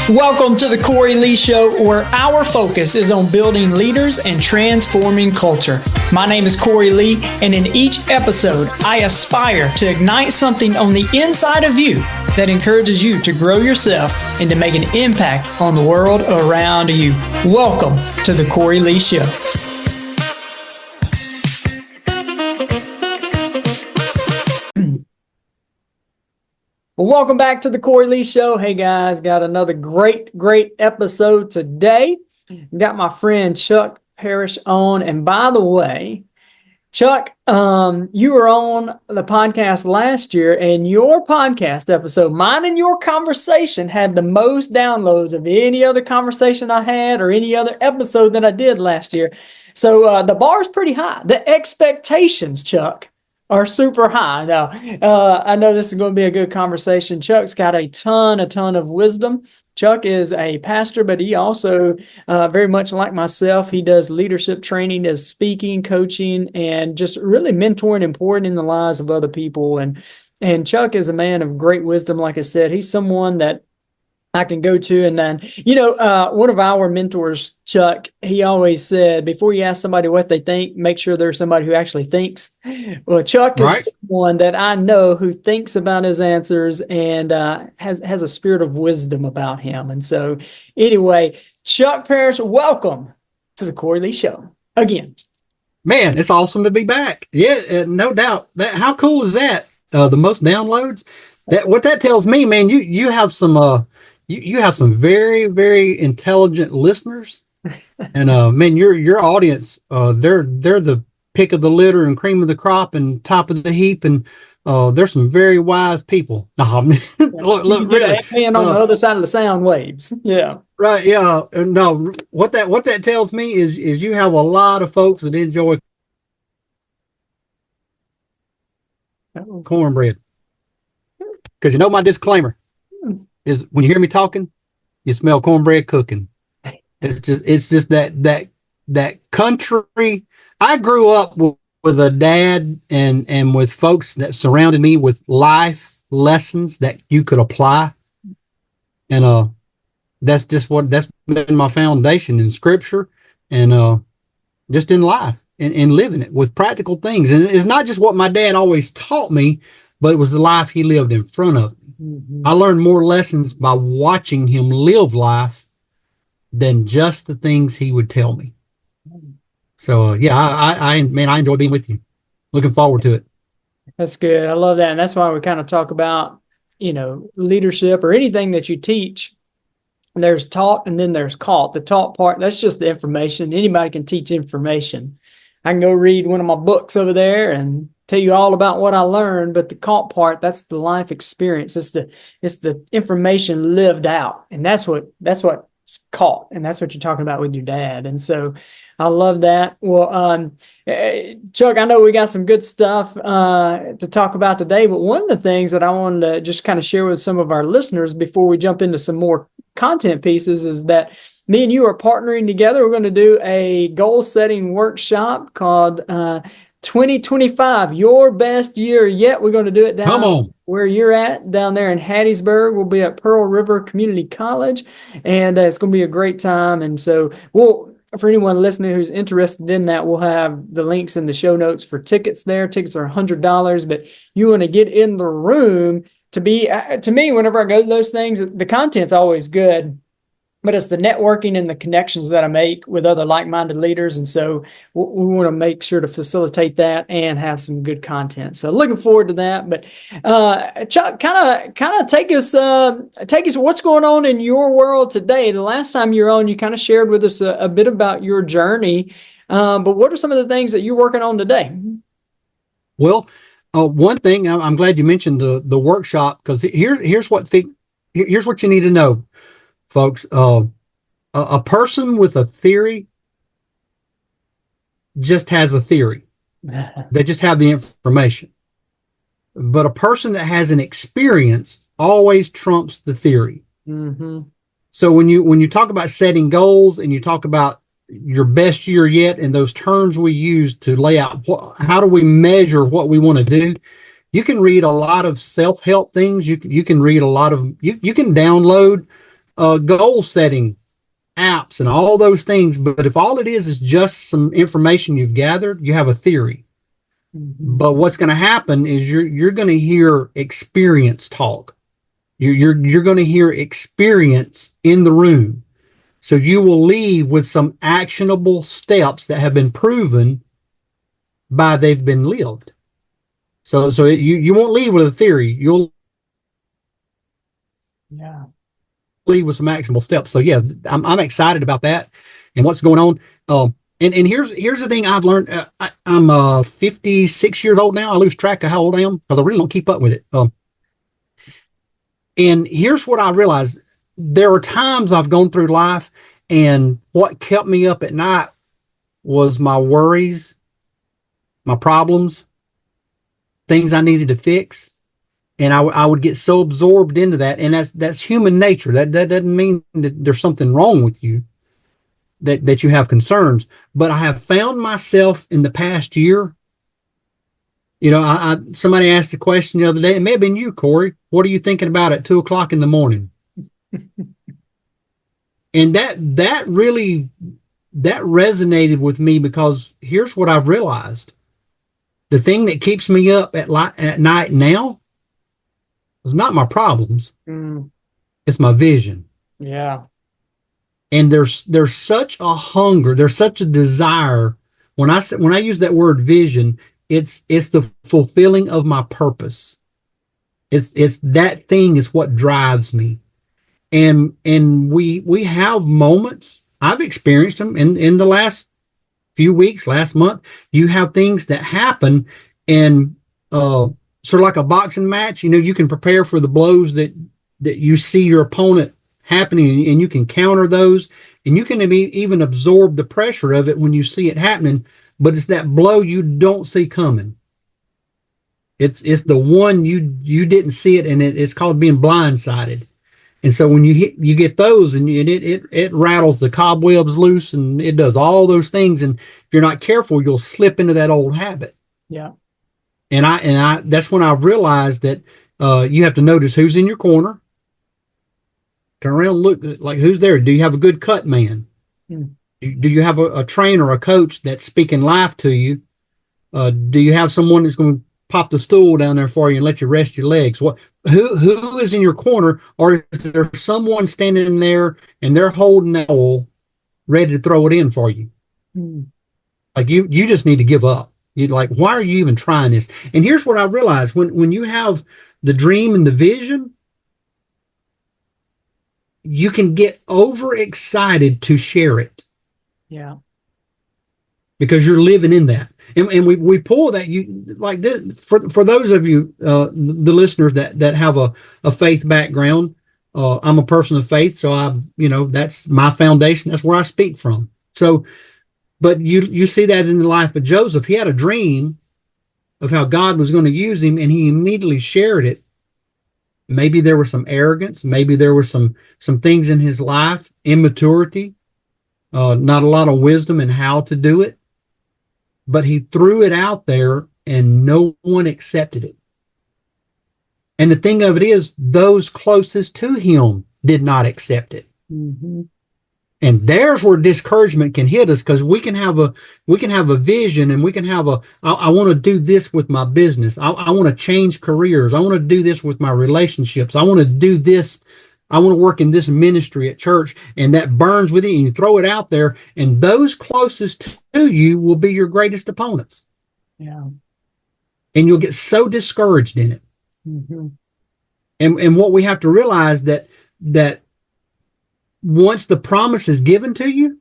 Welcome to the Cory Lee Show, where our focus is on building leaders and transforming culture. My name is Cory Lee, and in each episode, I aspire to ignite something on the inside of you that encourages you to grow yourself and to make an impact on the world around you. Welcome to the Cory Lee Show. Well, welcome back to the Cory Lee Show. Hey guys, got another great episode today. Got my friend Chuck Parish on. And by the way, Chuck, you were on the podcast last year, and your podcast episode, mine and your conversation, had the most downloads of any other conversation I had or any other episode that I did last year. So the bar is pretty high. The expectations, Chuck, are super high. Now, I know this is going to be a good conversation. Chuck's got a ton of wisdom. Chuck is a pastor, but he also, very much like myself, he does leadership training, does speaking, coaching, and just really mentoring and pouring in the lives of other people. And Chuck is a man of great wisdom. Like I said, he's someone that I can go to. And then, one of our mentors, Chuck, he always said, before you ask somebody what they think, make sure there's somebody who actually thinks. Well, Chuck is someone that I know who thinks about his answers and has a spirit of wisdom about him. And so anyway, Chuck Parish, welcome to the Cory Lee Show again. Man, it's awesome to be back. Yeah, no doubt. How cool is that? The most downloads. What that tells me, man, you have some you have some very, very intelligent listeners, and man, your audience, they're the pick of the litter and cream of the crop and top of the heap, and there's some very wise people. Look, really, and on the other side of the sound waves, yeah, right, yeah. No, what that tells me is you have a lot of folks that enjoy cornbread, because my disclaimer is when you hear me talking, you smell cornbread cooking. It's just that country. I grew up with a dad and with folks that surrounded me with life lessons that you could apply. And that's been my foundation in scripture and just in life and living it with practical things. And it's not just what my dad always taught me, but it was the life he lived in front of me. Mm-hmm. I learned more lessons by watching him live life than just the things he would tell me. So, I enjoy being with you. Looking forward to it. That's good. I love that. And that's why we kind of talk about, leadership or anything that you teach. There's taught and then there's caught. The taught part, that's just the information. Anybody can teach information. I can go read one of my books over there and tell you all about what I learned, but the caught part, that's the life experience. It's the information lived out. And that's what's caught. And that's what you're talking about with your dad. And so I love that. Well, Chuck, I know we got some good stuff to talk about today, but one of the things that I wanted to just kind of share with some of our listeners before we jump into some more content pieces is that me and you are partnering together. We're going to do a goal setting workshop called 2025, your best year yet. We're going to do it down where you're at, down there in Hattiesburg. We'll be at Pearl River Community College, and it's going to be a great time. And so for anyone listening who's interested in that, we'll have the links in the show notes for tickets there. Tickets are $100, but you want to get in the room to me, whenever I go to those things, the content's always good. But it's the networking and the connections that I make with other like-minded leaders. And so we want to make sure to facilitate that and have some good content. So looking forward to that. But Chuck, kind of take us what's going on in your world today. The last time you were on, you kind of shared with us a bit about your journey. But what are some of the things that you're working on today? Well, one thing, I'm glad you mentioned the workshop, because here's what you need to know. Folks, a person with a theory just has a theory. They just have the information. But a person that has an experience always trumps the theory. Mm-hmm. So when you talk about setting goals and you talk about your best year yet, and those terms we use to lay out how do we measure what we want to do, you can read a lot of self-help things. You can read a lot of you can download goal setting apps and all those things. But if all it is just some information you've gathered, you have a theory. Mm-hmm. But what's going to happen is you're going to hear experience talk. You're going to hear experience in the room. So you will leave with some actionable steps that have been proven by they've been lived. So you won't leave with a theory. You'll Yeah. leave with some actionable steps. So yeah, I'm excited about that and what's going on. And here's the thing I've learned. I'm 56 years old now. I lose track of how old I am because I really don't keep up with it. And here's what I realized. There are times I've gone through life, and what kept me up at night was my worries, my problems, things I needed to fix. And I would get so absorbed into that. And that's human nature. That doesn't mean that there's something wrong with you, that you have concerns. But I have found myself in the past year. You know, somebody asked the question the other day. It may have been you, Cory. What are you thinking about at 2 o'clock in the morning? And that really resonated with me, because here's what I've realized: the thing that keeps me up at night now is not my problems; it's my vision. Yeah. And there's such a hunger, there's such a desire. When I use that word vision, it's the fulfilling of my purpose. It's that thing is what drives me. And we have moments. I've experienced them in the last few weeks, last month. You have things that happen, and sort of like a boxing match. You know, you can prepare for the blows that you see your opponent happening, and you can counter those, and you can even absorb the pressure of it when you see it happening. But it's that blow you don't see coming. It's the one you didn't see it, and it's called being blindsided. And so when you get those, and it rattles the cobwebs loose, and it does all those things. And if you're not careful, you'll slip into that old habit. Yeah. And I that's when I realized that you have to notice who's in your corner. Turn around, look, like, who's there? Do you have a good cut man? Do you have a trainer, a coach that's speaking life to you? Do you have someone that's going to pop the stool down there for you and let you rest your legs? Who is in your corner? Or is there someone standing there and they're holding that ball ready to throw it in for you? Like, you just need to give up. You like, why are you even trying this? And here's what I realized: when you have the dream and the vision, you can get overexcited to share it. Yeah. Because you're living in that. And we pull that, you like this, for those of you, the listeners that have a faith background. I'm a person of faith, so that's my foundation. That's where I speak from. So, but you see that in the life of Joseph. He had a dream of how God was going to use him, and he immediately shared it. Maybe there was some arrogance. Maybe there were some things in his life, immaturity, not a lot of wisdom in how to do it. But he threw it out there, and no one accepted it. And the thing of it is, those closest to him did not accept it. And there's where discouragement can hit us, because we can have a vision, and we can have I want to do this with my business. I want to change careers. I want to do this with my relationships. I want to do this. I want to work in this ministry at church, and that burns with you, and you throw it out there, and those closest to you will be your greatest opponents. Yeah. And you'll get so discouraged in it. And what we have to realize that once the promise is given to you,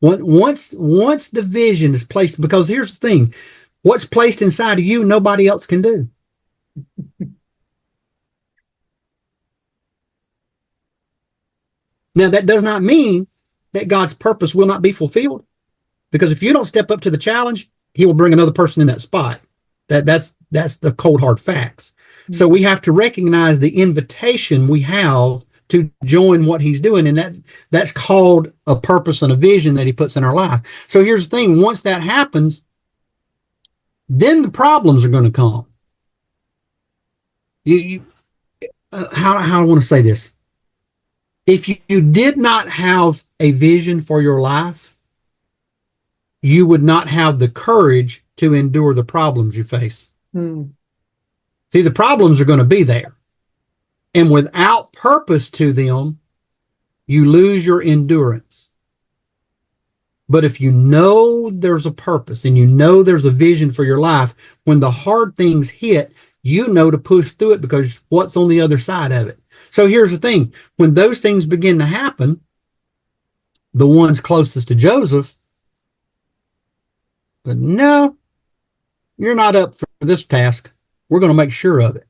once the vision is placed, because here's the thing: what's placed inside of you, nobody else can do. Now, that does not mean that God's purpose will not be fulfilled, because if you don't step up to the challenge, he will bring another person in that spot. That's the cold hard facts. So we have to recognize the invitation we have to join what he's doing, and that's called a purpose and a vision that he puts in our life. So here's the thing: once that happens, then the problems are going to come. How I want to say this: If you did not have a vision for your life, you would not have the courage to endure the problems you face. See, the problems are going to be there. And without purpose to them, you lose your endurance. But if you know there's a purpose and you know there's a vision for your life, when the hard things hit, you know to push through it because what's on the other side of it. So here's the thing. When those things begin to happen, the ones closest to Joseph, said, no, you're not up for this task. We're going to make sure of it.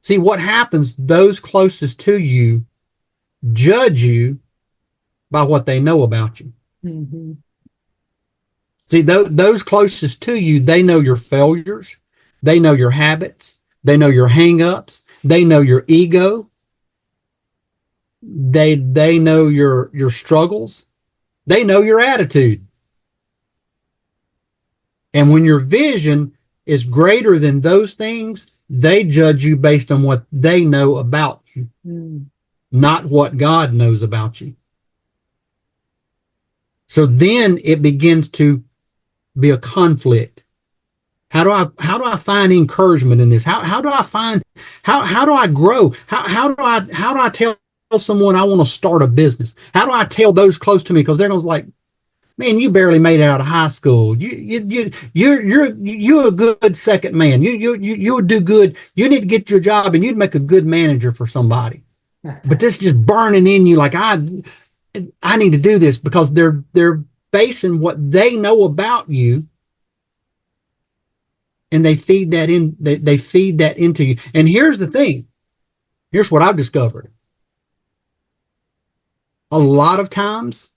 See what happens, those closest to you judge you by what they know about you. Mm-hmm. See, those closest to you, they know your failures. They know your habits. They know your hang-ups. They know your ego. They know your struggles. They know your attitude. And when your vision is greater than those things, they judge you based on what they know about you, not what God knows about you. So then it begins to be a conflict. How do I find encouragement in this? How do I grow? How do I tell someone I want to start a business? How do I tell those close to me? Because they're going to like, man, you barely made it out of high school. You're a good second man. You would do good. You need to get your job and you'd make a good manager for somebody. But this is just burning in you like I need to do this because they're basing what they know about you, and they feed that in. They feed that into you. And here's the thing. Here's what I've discovered. A lot of times,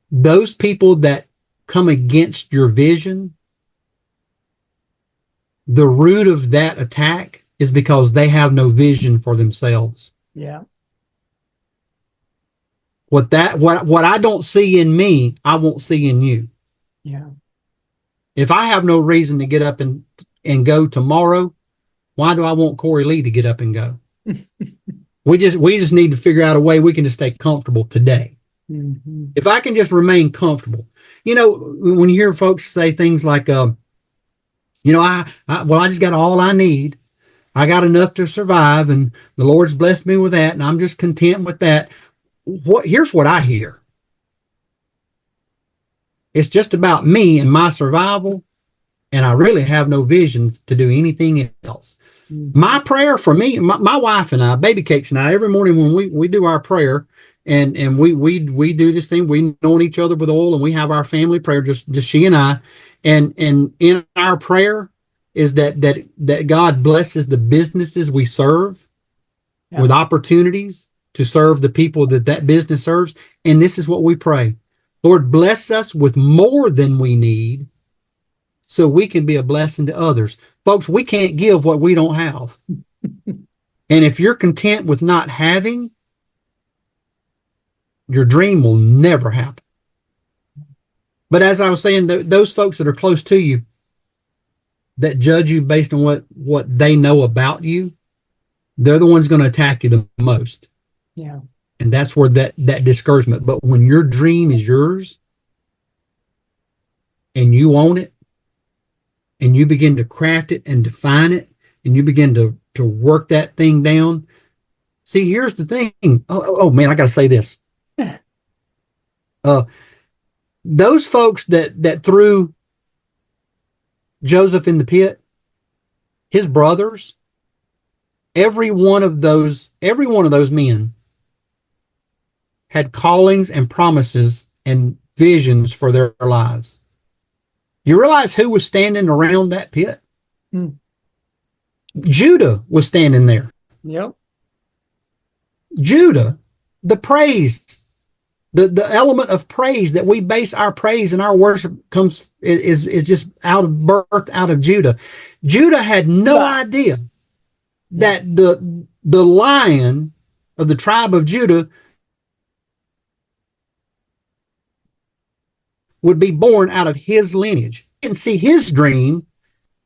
those people that come against your vision, the root of that attack is because they have no vision for themselves. Yeah. What I don't see in me, I won't see in you. Yeah. If I have no reason to get up and go tomorrow, why do I want Cory Lee to get up and go? we just need to figure out a way we can just stay comfortable today. Mm-hmm. If I can just remain comfortable, when you hear folks say things like, I just got all I need. I got enough to survive and the Lord's blessed me with that. And I'm just content with that. Here's what I hear. It's just about me and my survival. And I really have no vision to do anything else. Mm-hmm. My prayer for me, my wife and I, Baby Cakes and I, every morning when we do our prayer, and we do this thing, we anoint each other with oil, and we have our family prayer, just she and I, and in our prayer is that God blesses the businesses we serve with opportunities to serve the people that business serves. And this is what we pray: Lord, bless us with more than we need, so we can be a blessing to others. Folks, we can't give what we don't have. And if you're content with not having, your dream will never happen. But as I was saying, those folks that are close to you, that judge you based on what they know about you, they're the ones going to attack you the most. Yeah. And that's where that discouragement. But when your dream is yours and you own it, and you begin to craft it and define it, and you begin to work that thing down. See, here's the thing. Oh man, I got to say this. Those folks that threw Joseph in the pit, his brothers, every one of those men had callings and promises and visions for their lives. You realize who was standing around that pit? Judah was standing there. Yep. Judah, the praise, the element of praise that we base our praise and our worship is just out of Judah. Judah had no idea that the lion of the tribe of Judah would be born out of his lineage. He didn't see his dream.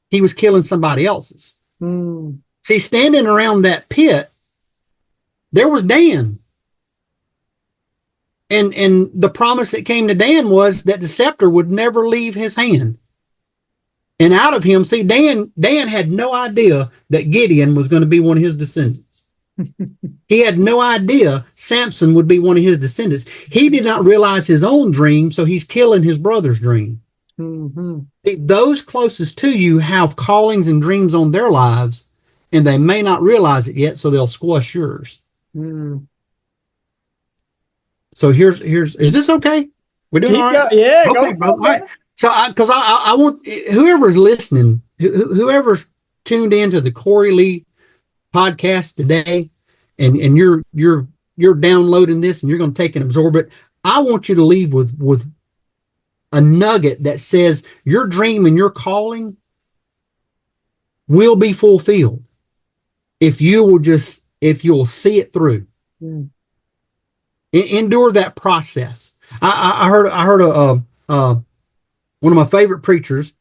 He was killing somebody else's. See, standing around that pit There was Dan. And the promise that came to Dan was that the scepter would never leave his hand. And out of him, see, Dan had no idea that Gideon was going to be one of his descendants. He had no idea Samson would be one of his descendants. He did not realize his own dream, so he's killing his brother's dream. Mm-hmm. Those closest to you have callings and dreams on their lives, and they may not realize it yet, so they'll squash yours. Mm. So here's is this okay? We're doing all right? Yeah, okay, go. All right. So because I want whoever's listening, whoever's tuned into the Cory Lee podcast today, and you're downloading this and you're going to take and absorb it. I want you to leave with a nugget that says your dream and your calling will be fulfilled if you'll see it through. Mm. Endure that process. I heard one of my favorite preachers.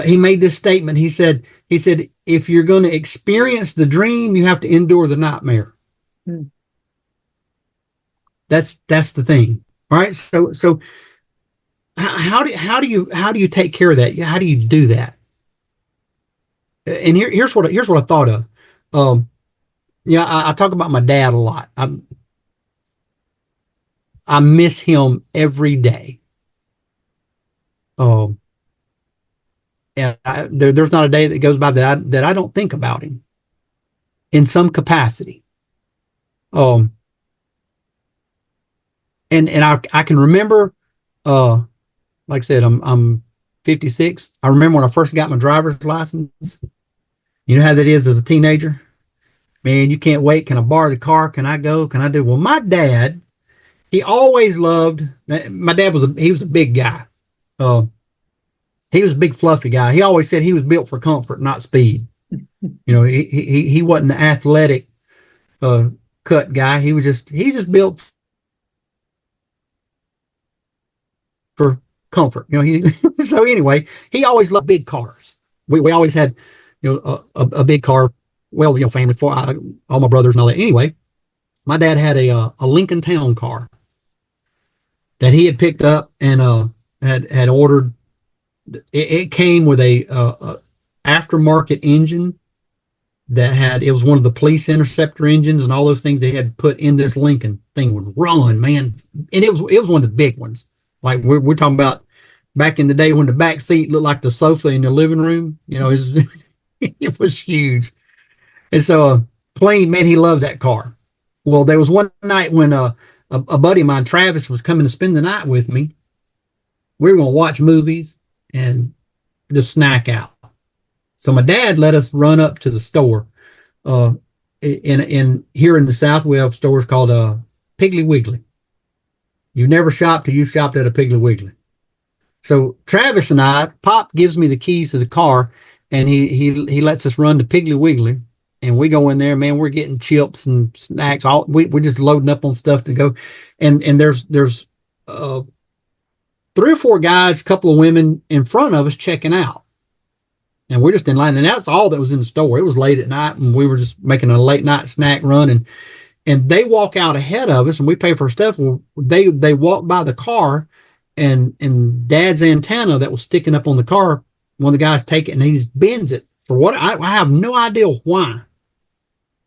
He made this statement. He said, if you're going to experience the dream, you have to endure the nightmare. Hmm. That's the thing, right? So how do you take care of that? How do you do that? And here's what I thought of. I talk about my dad a lot. I miss him every day. And there's not a day that goes by that I don't think about him in some capacity. And I can remember, like I said, I'm 56. I remember when I first got my driver's license. You know how that is as a teenager? Man, you can't wait. Can I borrow the car? Can I go? Can I do? Well, my dad, he always loved, my dad was a big guy. He was a big fluffy guy. He always said he was built for comfort, not speed. He wasn't the athletic cut guy. He just built for comfort. So anyway, he always loved big cars. We always had a big car. Well, family, for all my brothers and all that. Anyway, my dad had a Lincoln Town car that he had picked up and had ordered. It came with a aftermarket engine it was one of the police interceptor engines and all those things they had put in this Lincoln. Thing would run, man, and it was one of the big ones. Like we're talking about back in the day when the back seat looked like the sofa in the living room. It was huge. And so plain, man, he loved that car. Well, there was one night when a buddy of mine, Travis, was coming to spend the night with me. We were going to watch movies and just snack out. So my dad let us run up to the store. In here in the South, we have stores called Piggly Wiggly. You've never shopped till you shopped at a Piggly Wiggly. So Travis and Pop gives me the keys to the car, and he lets us run to Piggly Wiggly. And we go in there, man, we're getting chips and snacks. We're just loading up on stuff to go. And there's 3 or 4 guys, a couple of women in front of us checking out. And we're just in line. And that's all that was in the store. It was late at night, and we were just making a late night snack run. And they walk out ahead of us, and we pay for stuff. Well, they walk by the car, and Dad's antenna that was sticking up on the car, one of the guys take it, and he just bends it. For what? I have no idea why.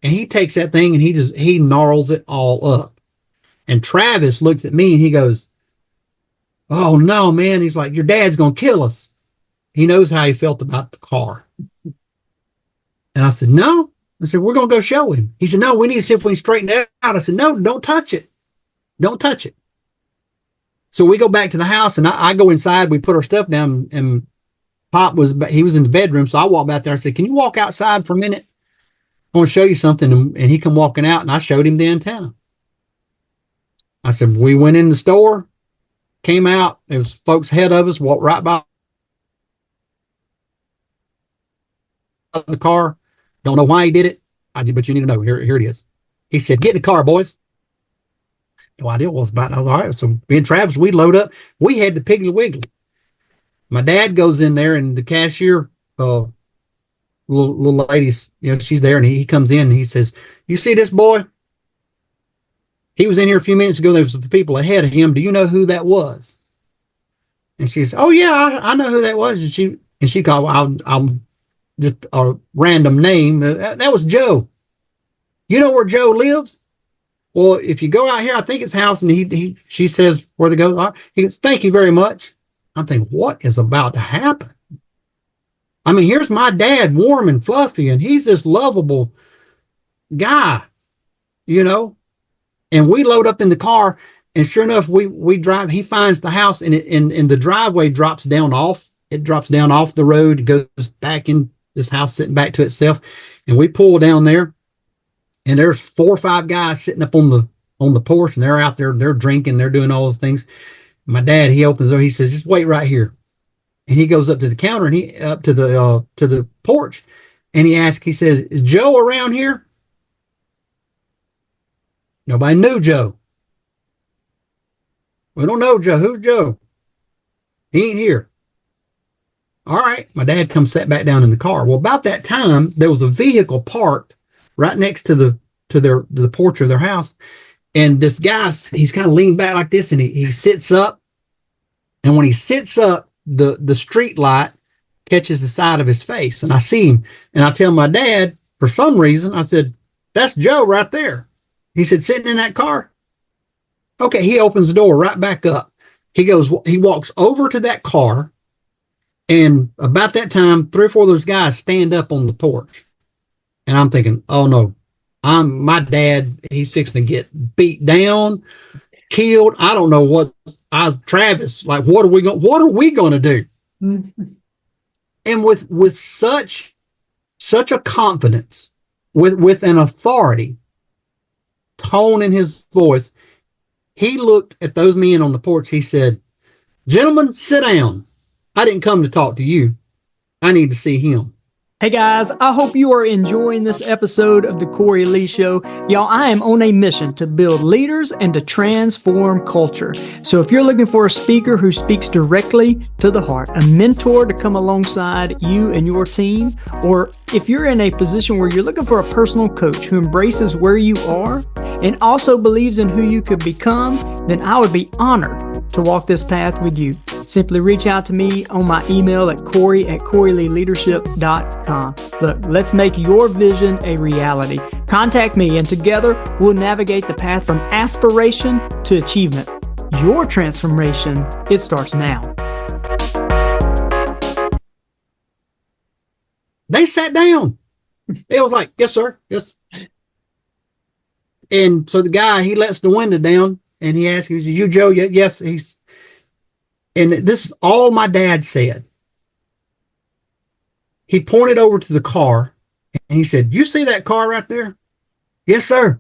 And he takes that thing and he gnarls it all up. And Travis looks at me and he goes, "Oh no, man." He's like, "Your dad's going to kill us." He knows how he felt about the car. And I said, "No." I said, "We're going to go show him." He said, "No, we need to see if we can straighten it out." I said, "No, don't touch it. Don't touch it." So we go back to the house and I go inside. We put our stuff down, and Pop was in the bedroom. So I walked back there. I said, "Can you walk outside for a minute? I want to show you something." And he come walking out, and I showed him the antenna. I said, we went in the store, came out. There was folks ahead of us, walked right by the car. Don't know why he did it, but you need to know. Here it is. He said, "Get in the car, boys." No idea what it was about. I was all right. So me and Travis, we load up. We head to Piggly Wiggly. My dad goes in there, and the cashier, little lady, she's there, and he comes in and he says, "You see this boy?" He was in here a few minutes ago. There was the people ahead of him. Do you know who that was? And she said, oh, yeah, I know who that was. And she called, I'll just a random name. That was Joe. You know where Joe lives? Well, if you go out here, I think it's house. And she says where to go. He goes, thank you very much. I'm thinking, what is about to happen? I mean, here's my dad, warm and fluffy, and he's this lovable guy, you know. And we load up in the car, and sure enough, we drive. He finds the house, and the driveway drops down off. It drops down off the road. It goes back in this house, sitting back to itself. And we pull down there, and there's 4 or 5 guys sitting up on the porch, and they're out there. They're drinking. They're doing all those things. My dad, he opens the door. He says, "Just wait right here." And he goes up to the counter, and he up to the porch, and he asks. He says, "Is Joe around here?" Nobody knew Joe. We don't know Joe. Who's Joe? He ain't here. All right. My dad comes sat back down in the car. Well, about that time, there was a vehicle parked right next to the porch of their house. And this guy, he's kind of leaned back like this, and he sits up. And when he sits up, the street light catches the side of his face. And I see him. And I tell my dad, for some reason, I said, "That's Joe right there." He said, "Sitting in that car?" Okay, he opens the door right back up. He walks over to that car, and about that time, 3 or 4 of those guys stand up on the porch. And I'm thinking, oh no, my dad, he's fixing to get beat down, killed. I don't know what. Travis, like, what are we going to do? Mm-hmm. And with such a confidence, with an authority tone in his voice, he looked at those men on the porch. He said, "Gentlemen, sit down. I didn't come to talk to you. I need to see him." Hey guys, I hope you are enjoying this episode of the Cory Lee Show. Y'all, I am on a mission to build leaders and to transform culture. So if you're looking for a speaker who speaks directly to the heart, a mentor to come alongside you and your team, or if you're in a position where you're looking for a personal coach who embraces where you are and also believes in who you could become, then I would be honored to walk this path with you. Simply reach out to me on my email at Cory@CoryLeeLeadership.com. Look, let's make your vision a reality. Contact me, and together we'll navigate the path from aspiration to achievement. Your transformation, it starts now. They sat down. It was like, "Yes, sir. Yes." And so the guy, he lets the window down, and he asks, "Is you Joe?" "Yes." And this is all my dad said. He pointed over to the car, and he said, "You see that car right there?" "Yes, sir."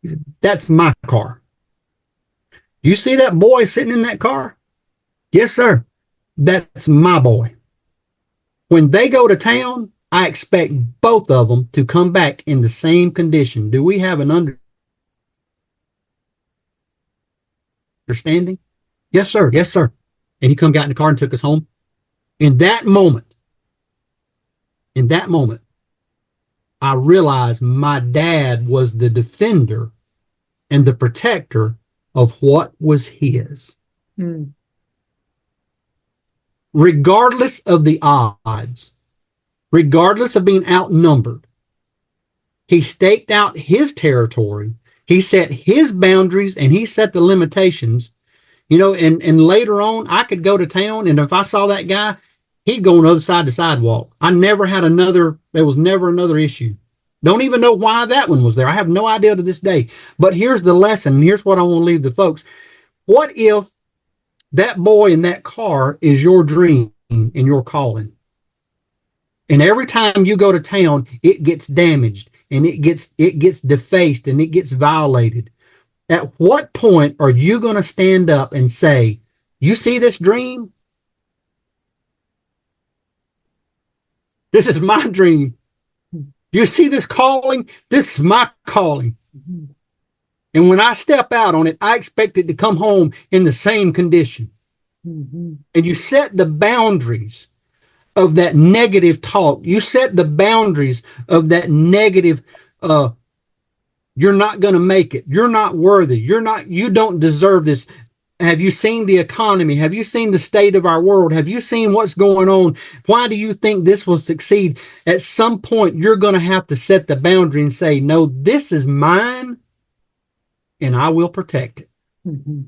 He said, "That's my car." "You see that boy sitting in that car?" "Yes, sir. That's my boy. When they go to town, I expect both of them to come back in the same condition. Do we have an understanding?" "Yes, sir. Yes, sir." And he got in the car and took us home. In that moment, I realized my dad was the defender and the protector of what was his. Mm. Regardless of the odds, regardless of being outnumbered, he staked out his territory. He set his boundaries, and he set the limitations. You know, and later on, I could go to town, and if I saw that guy, he'd go on the other side of the sidewalk. There was never another issue. Don't even know why that one was there. I have no idea to this day. But here's the lesson. Here's what I want to leave the folks. What if that boy in that car is your dream and your calling? And every time you go to town, it gets damaged, and it gets defaced, and it gets violated. At what point are you going to stand up and say, "You see this dream? This is my dream. You see this calling? This is my calling. And when I step out on it, I expect it to come home in the same condition." Mm-hmm. And you set the boundaries of that negative talk. You set the boundaries of that negative You're not going to make it. You're not worthy. You don't deserve this. Have you seen the economy? Have you seen the state of our world? Have you seen what's going on? Why do you think this will succeed? At some point, you're going to have to set the boundary and say, no, this is mine and I will protect it. Mm-hmm.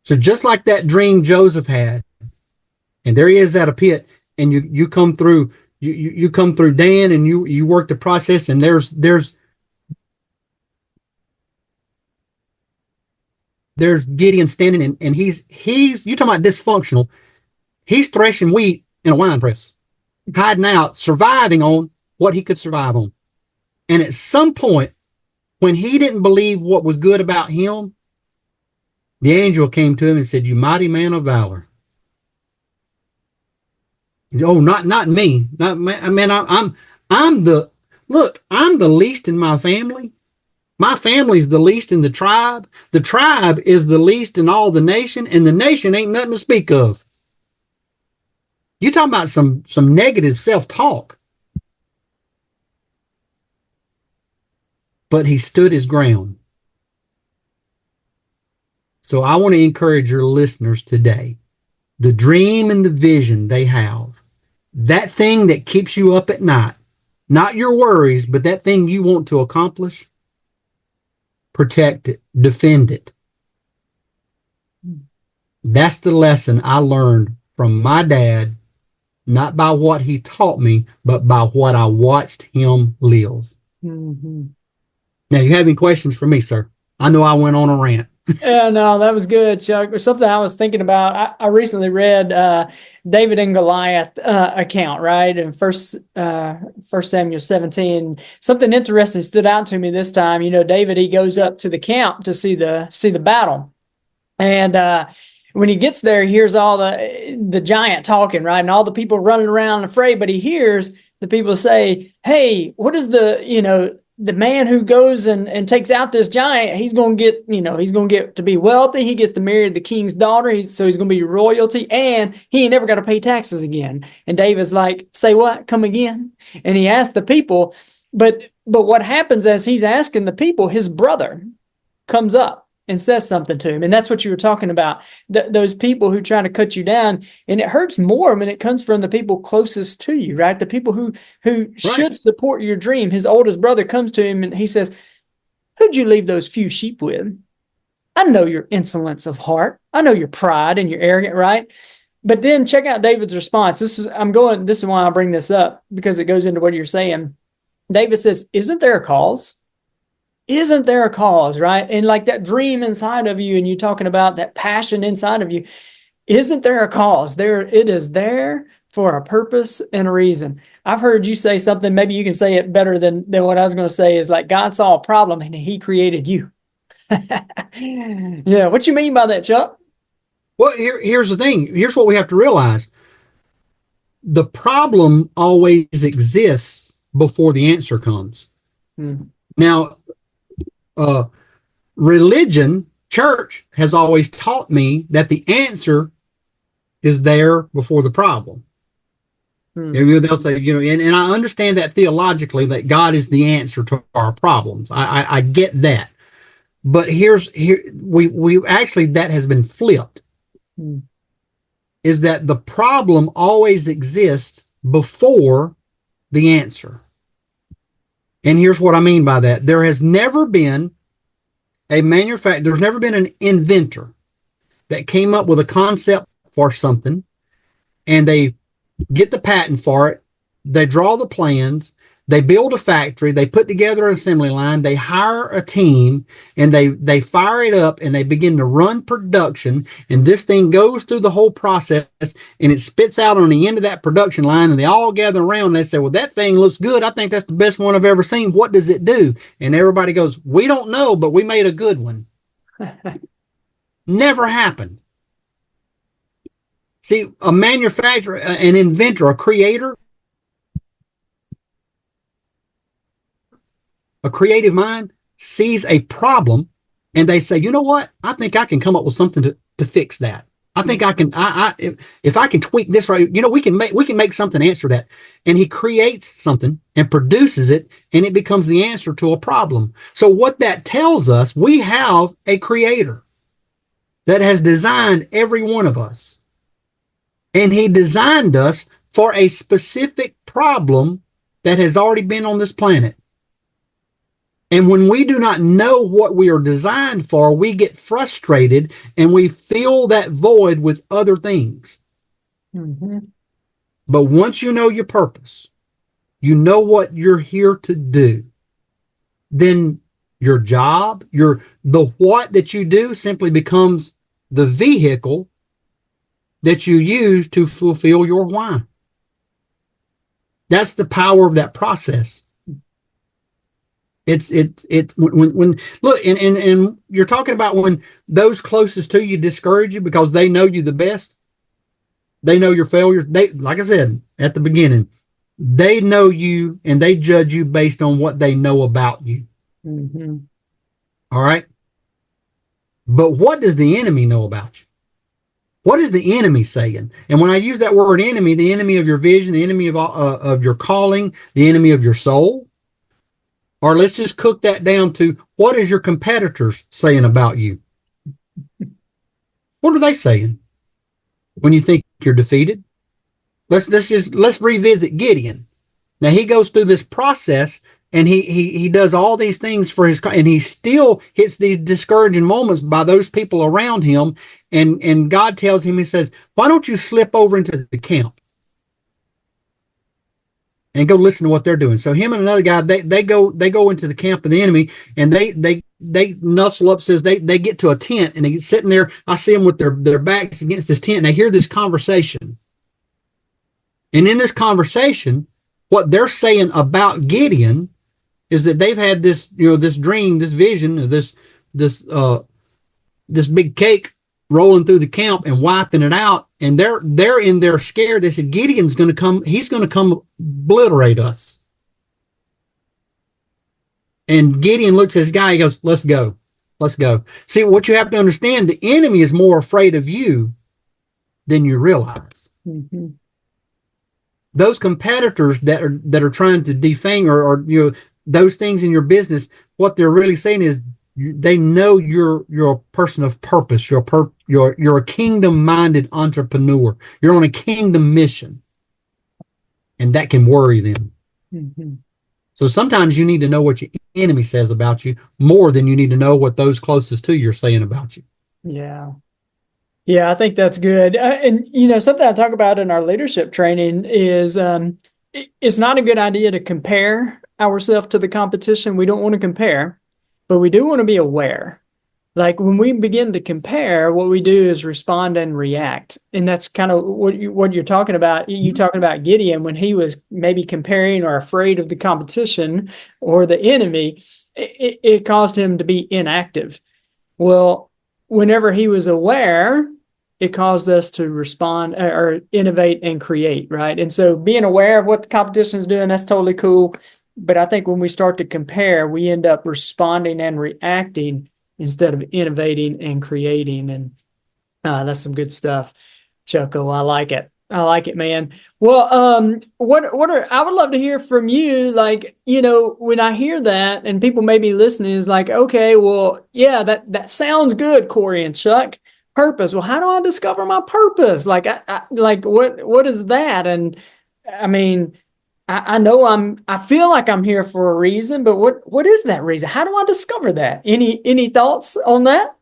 So just like that dream Joseph had, and there he is at a pit, and you come through, you come through Dan, and you work the process, and there's Gideon standing, and he's you talking about dysfunctional. He's threshing wheat in a wine press, hiding out, surviving on what he could survive on. And at some point, when he didn't believe what was good about him, the angel came to him and said, "You mighty man of valor." Oh, not me. Not I mean, I'm the least in my family. My family's the least in the tribe. The tribe is the least in all the nation, and the nation ain't nothing to speak of. You talking about some negative self-talk. But he stood his ground. So I want to encourage your listeners today. The dream and the vision they have, that thing that keeps you up at night, not your worries, but that thing you want to accomplish, protect it, defend it. That's the lesson I learned from my dad, not by what he taught me, but by what I watched him live. Mm-hmm. Now, you have any questions for me, sir? I know I went on a rant. Yeah, no, that was good, Chuck. Something I was thinking about. I recently read David and Goliath account, right? And First Samuel 17. Something interesting stood out to me this time. You know, David, he goes up to the camp to see the battle, and when he gets there, he hears all the giant talking, right, and all the people running around afraid. But he hears the people say, "Hey, what is the man who goes and takes out this giant, he's going to get to be wealthy. He gets to marry the king's daughter. So he's going to be royalty, and he ain't never got to pay taxes again." And David's like, "Say what? Come again?" And he asked the people, but what happens as he's asking the people, his brother comes up and says something to him. And that's what you were talking about. Those people who try to cut you down, and it hurts more when it comes from the people closest to you, right? The people who should support your dream. His oldest brother comes to him and he says, "Who'd you leave those few sheep with? I know your insolence of heart. I know your pride and your arrogant," right? But then check out David's response. This is why I bring this up, because it goes into what you're saying. David says, "Isn't there a cause? Isn't there a cause," right? And like that dream inside of you, and you're talking about that passion inside of you, isn't there a cause? It is there for a purpose and a reason. I've heard you say something, maybe you can say it better than what I was going to say, is like God saw a problem and he created you. Yeah. What you mean by that, Chuck? Well, here's the thing. Here's what we have to realize. The problem always exists before the answer comes. Now, religion, church, has always taught me that the answer is there before the problem. They'll say, and I understand that theologically, that God is the answer to our problems. I get that. But we actually, that has been flipped. Is that the problem always exists before the answer. And here's what I mean by that. There's never been an inventor that came up with a concept for something, and they get the patent for it, they draw the plans, they build a factory, they put together an assembly line, they hire a team, and they fire it up, and they begin to run production, and this thing goes through the whole process, and it spits out on the end of that production line, and they all gather around and they say, "Well, that thing looks good. I think that's the best one I've ever seen. What does it do?" And everybody goes, "We don't know, but we made a good one." Never happened. See, a manufacturer, an inventor, a creator, a creative mind sees a problem, and they say, "You know what? I think I can come up with something to fix that." I think I can. If I can tweak this right, we can make something answer that, and he creates something and produces it, and it becomes the answer to a problem. So what that tells us, we have a creator that has designed every one of us, and he designed us for a specific problem that has already been on this planet. And when we do not know what we are designed for, we get frustrated and we fill that void with other things. Mm-hmm. But once you know your purpose, you know what you're here to do, then your job, the what that you do simply becomes the vehicle that you use to fulfill your why. That's the power of that process. When look, and you're talking about when those closest to you discourage you because they know you the best. They know your failures. They, like I said at the beginning, they know you and they judge you based on what they know about you. Mm-hmm. All right. But what does the enemy know about you? What is the enemy saying? And when I use that word enemy, the enemy of your vision, the enemy of your calling, the enemy of your soul, or let's just cook that down to what is your competitors saying about you? What are they saying when you think you're defeated? Let's revisit Gideon. Now he goes through this process and he does all these things for his, and he still hits these discouraging moments by those people around him. And God tells him, he says, why don't you slip over into the camp and go listen to what they're doing? So him and another guy, they go into the camp of the enemy, and they nuzzle up, says they get to a tent, and they get sitting there. I see them with their backs against this tent, and they hear this conversation. And in this conversation, what they're saying about Gideon is that they've had this, this dream, this vision, this big cake rolling through the camp and wiping it out. And they're in there scared. They said, Gideon's going to come. He's going to come obliterate us. And Gideon looks at his guy. He goes, let's go. Let's go. See, what you have to understand, the enemy is more afraid of you than you realize. Mm-hmm. Those competitors that are trying to defang or those things in your business, what they're really saying is they know you're a person of purpose. You're a kingdom-minded entrepreneur. You're on a kingdom mission, and that can worry them. Mm-hmm. So sometimes you need to know what your enemy says about you more than you need to know what those closest to you are saying about you. Yeah. Yeah, I think that's good. And, something I talk about in our leadership training is it's not a good idea to compare ourselves to the competition. We don't want to compare, but we do want to be aware. Like when we begin to compare, what we do is respond and react. And that's kind of what you're talking about. You're talking about Gideon when he was maybe comparing or afraid of the competition or the enemy, it caused him to be inactive. Well, whenever he was aware, it caused us to respond or innovate and create, right? And so being aware of what the competition is doing, that's totally cool. But I think when we start to compare, we end up responding and reacting instead of innovating and creating. And that's some good stuff, Chucko. I like it. I like it, man. Well, I would love to hear from you. Like, when I hear that and people may be listening, is like, okay, well, yeah, that sounds good, Cory and Chuck. Purpose. Well, how do I discover my purpose? Like, what is that? And I mean, I know I feel like I'm here for a reason, but what is that reason? How do I discover that? Any thoughts on that?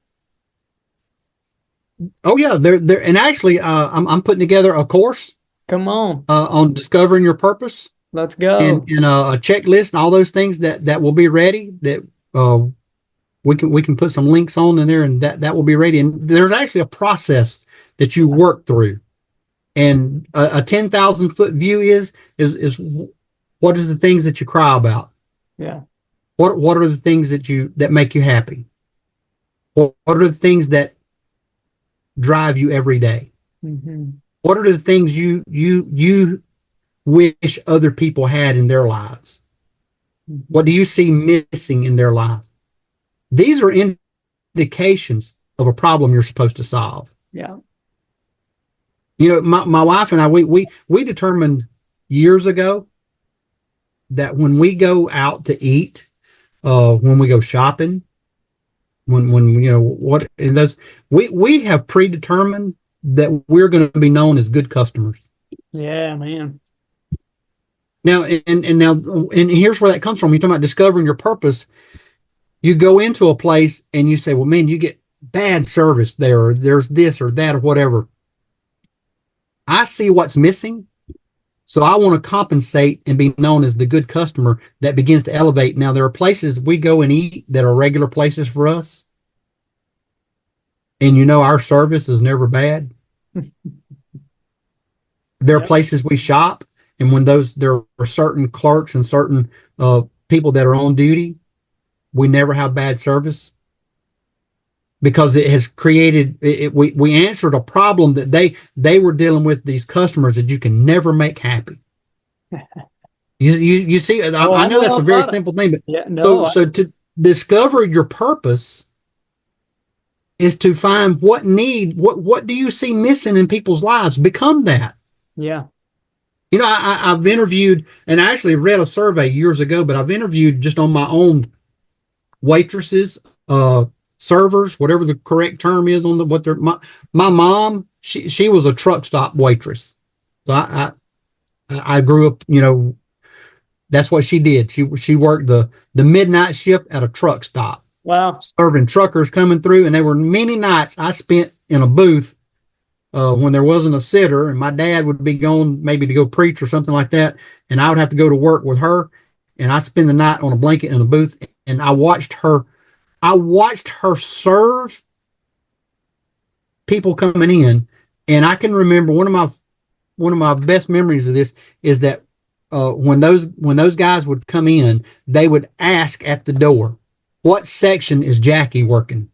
Oh yeah, there, and actually, I'm putting together a course. Come on, on discovering your purpose. Let's go. And a checklist and all those things that will be ready. That we can put some links on in there, and that will be ready. And there's actually a process that you work through. And a 10,000-foot view is what is the things that you cry about? Yeah. What are the things that make you happy? What are the things that drive you every day? Mm-hmm. What are the things you wish other people had in their lives? Mm-hmm. What do you see missing in their life? These are indications of a problem you're supposed to solve. Yeah. My wife and I, we determined years ago that when we go out to eat, when we go shopping, when what in those, we have predetermined that we're going to be known as good customers. Yeah, man. Now, and here's where that comes from. You're talking about discovering your purpose. You go into a place and you say, well, man, you get bad service there, or there's this or that or whatever. I see what's missing. So I want to compensate and be known as the good customer that begins to elevate. Now, there are places we go and eat that are regular places for us. And our service is never bad. There are Yep. places we shop, and when there are certain clerks and certain people that are on duty, we never have bad service because it has created we answered a problem that they were dealing with, these customers that you can never make happy. You see, Oh, I I know know that's all a very about it. simple thing, but Yeah, no, so to discover your purpose is to find what do you see missing in people's lives. Become that. yeah. I've interviewed, and I actually read a survey years ago, but I've interviewed just on my own waitresses, servers, whatever the correct term is on my mom, she was a truck stop waitress. So I grew up, that's what she did. She worked the midnight shift at a truck stop, Wow. serving truckers coming through, and there were many nights I spent in a booth when there wasn't a sitter, and my dad would be gone maybe to go preach or something like that, and I would have to go to work with her, and I spend the night on a blanket in a booth, and I watched her serve people coming in, and I can remember one of my best memories of this is that when those guys would come in, they would ask at the door, "What section is Jackie working?"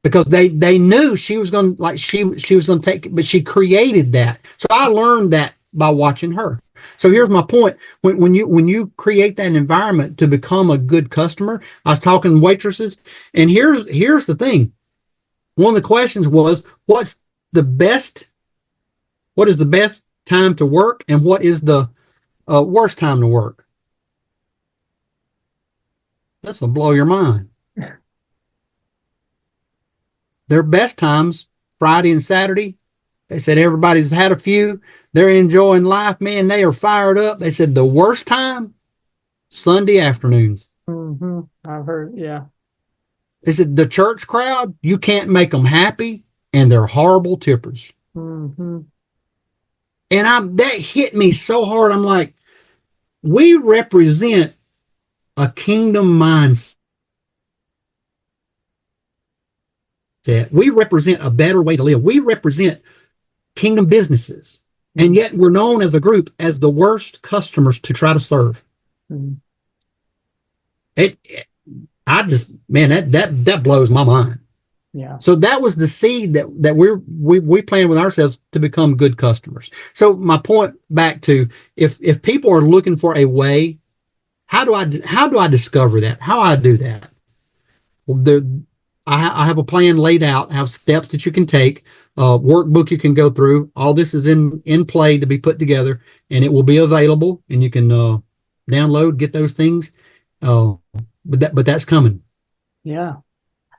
Because they knew she was going to, like, she was going to take it, but she created that. So I learned that by watching her. So here's my point. When you create that environment to become a good customer, I was talking waitresses, and here's the thing. One of the questions was, what is the best time to work, and what is the worst time to work? That's gonna blow your mind. Their best times, Friday and Saturday. They said everybody's had a few. They're enjoying life, man. They are fired up. They said the worst time, Sunday afternoons. Mm-hmm. I've heard. Yeah. They said the church crowd, you can't make them happy, and they're horrible tippers. Mm-hmm. And that hit me so hard. I'm like, we represent a kingdom mindset. We represent a better way to live. We represent kingdom businesses. And yet we're known as a group as the worst customers to try to serve. Mm-hmm. That blows my mind. Yeah. So that was the seed that we plan with ourselves to become good customers. So my point back to, if people are looking for a way, how do I discover that? How I do that? Well, I have a plan laid out. I have steps that you can take, workbook you can go through. All this is in play to be put together, and it will be available, and you can download, get those things. But that's coming. Yeah.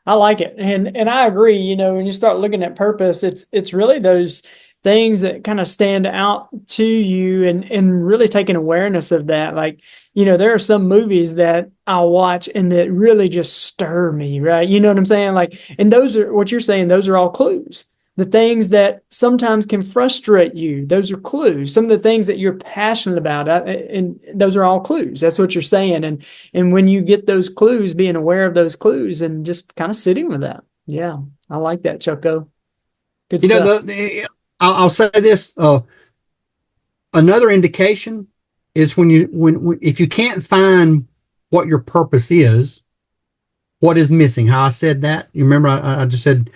I like it. And I agree, when you start looking at purpose, it's really those things that kind of stand out to you, and really taking awareness of that. Like, there are some movies that I'll watch and that really just stir me, right? You know what I'm saying? Like, and those are what you're saying, those are all clues. The things that sometimes can frustrate you, those are clues. Some of the things that you're passionate about, and those are all clues. That's what you're saying. And when you get those clues, being aware of those clues and just kind of sitting with that. Yeah, I like that, Choco. Good stuff. I'll say this. Another indication is when if you can't find what your purpose is, what is missing. How I said that. You remember I just said,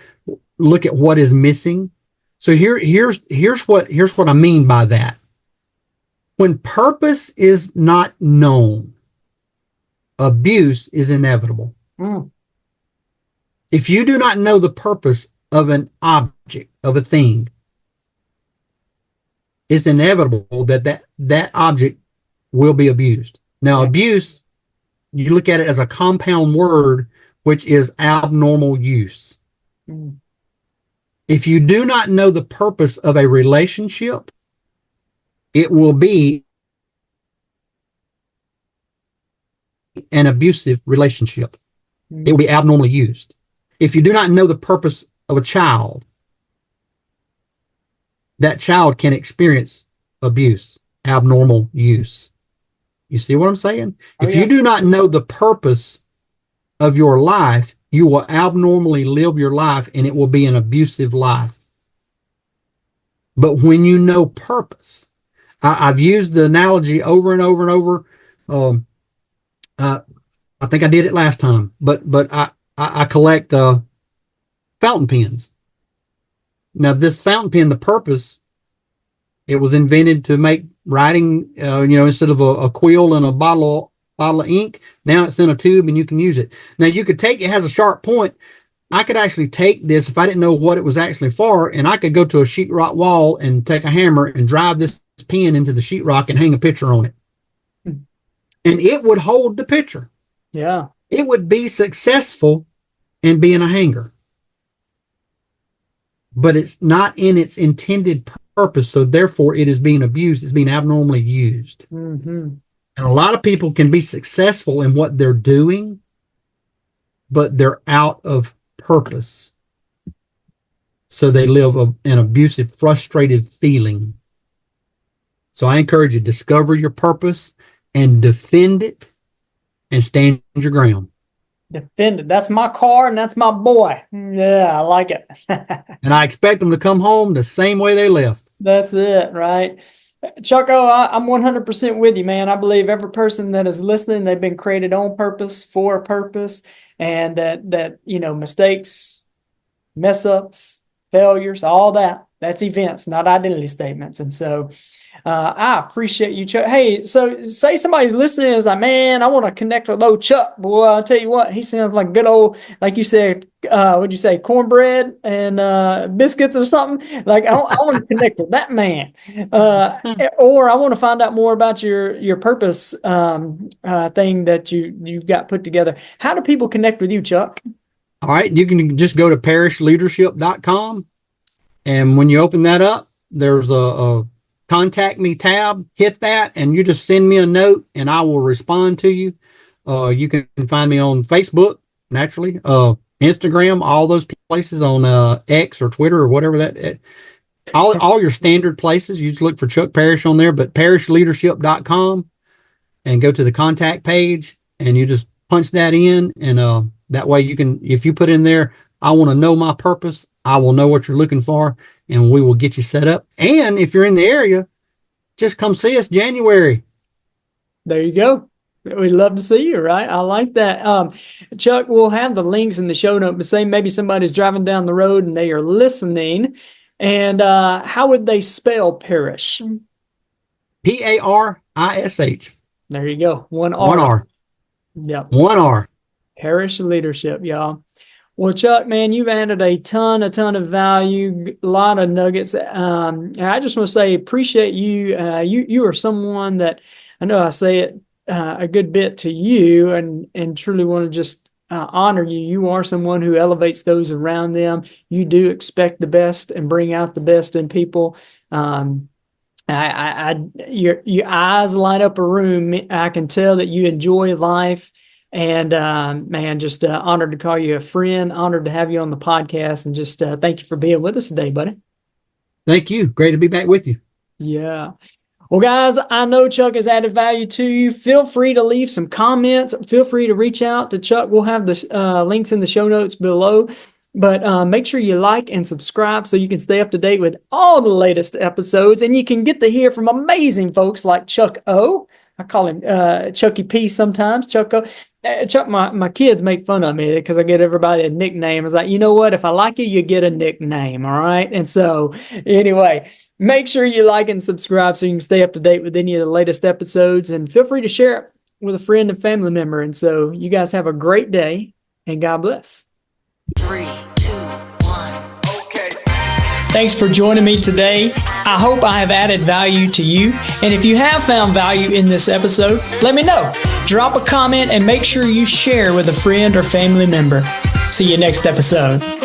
look at what is missing. So here's what I mean by that. When purpose is not known, abuse is inevitable. Mm. If you do not know the purpose of an object, of a thing, it's inevitable that object will be abused. Now, abuse, you look at it as a compound word, which is abnormal use. Mm. If you do not know the purpose of a relationship, it will be an abusive relationship. It will be abnormally used. If you do not know the purpose of a child, that child can experience abuse, abnormal use. You see what I'm saying? If you do not know the purpose of your life, you will abnormally live your life and it will be an abusive life. But when you know purpose, I've used the analogy over and over and over. I think I did it last time, but I collect fountain pens. Now, this fountain pen, the purpose, it was invented to make writing, instead of a quill and a bottle of ink, now it's in a tube and you can use it. Now, you could take, it has a sharp point. I could actually take this if I didn't know what it was actually for, and I could go to a sheetrock wall and take a hammer and drive this pen into the sheetrock and hang a picture on it. And it would hold the picture. Yeah. It would be successful in being a hanger. But it's not in its intended purpose, so therefore it is being abused. It's being abnormally used. Mm-hmm. And a lot of people can be successful in what they're doing, but they're out of purpose. So they live an abusive, frustrated feeling. So I encourage you to discover your purpose and defend it and stand your ground. Defend it. That's my car and that's my boy. Yeah, I like it. And I expect them to come home the same way they left. That's it, right? Chucko, I'm 100% with you, man. I believe every person that is listening, they've been created on purpose, for a purpose, and that mistakes, mess ups, failures, all that's events, not identity statements. And so I appreciate you, Chuck. Hey, so say somebody's listening and is like, man, I want to connect with old Chuck. Boy, I'll tell you what, he sounds like good old, like you said, what'd you say, cornbread and biscuits or something? Like, I want to connect with that man. Or I want to find out more about your purpose thing that you've got put together. How do people connect with you, Chuck? All right, you can just go to parishleadership.com. And when you open that up, there's a contact me tab. Hit that and you just send me a note and I will respond to you. You can find me on Facebook, naturally, Instagram, all those places, on X or Twitter or whatever that. All your standard places. You just look for Chuck Parish on there, but parishleadership.com, and go to the contact page and you just punch that in, and that way you can, if you put in there, I want to know my purpose, I will know what you're looking for, and we will get you set up. And if you're in the area, just come see us January. There you go. We'd love to see you, right? I like that. Chuck, we'll have the links in the show note, but say maybe somebody's driving down the road and they are listening. And how would they spell Parish? Parish. There you go. One R. One R. Yep. One R. Parish Leadership, y'all. Well, Chuck, man, you've added a ton of value, a lot of nuggets. I just want to say, appreciate you. You are someone that, I know I say it a good bit to you, and truly want to just honor you. You are someone who elevates those around them. You do expect the best and bring out the best in people. Your eyes light up a room. I can tell that you enjoy life. And man, just honored to call you a friend, honored to have you on the podcast, and just thank you for being with us today, buddy. Thank you. Great to be back with you. Yeah. Well, guys, I know Chuck has added value to you. Feel free to leave some comments. Feel free to reach out to Chuck. We'll have the links in the show notes below. But make sure you like and subscribe so you can stay up to date with all the latest episodes. And you can get to hear from amazing folks like Chuck O. I call him Chucky P sometimes, Chuck O. Chuck, my kids make fun of me because I get everybody a nickname. It's like, you know what? If I like you, you get a nickname, all right? And so anyway, make sure you like and subscribe so you can stay up to date with any of the latest episodes. And feel free to share it with a friend and family member. And so you guys have a great day, and God bless. 3, 2, 1. Okay. Thanks for joining me today. I hope I have added value to you. And if you have found value in this episode, let me know. Drop a comment and make sure you share with a friend or family member. See you next episode.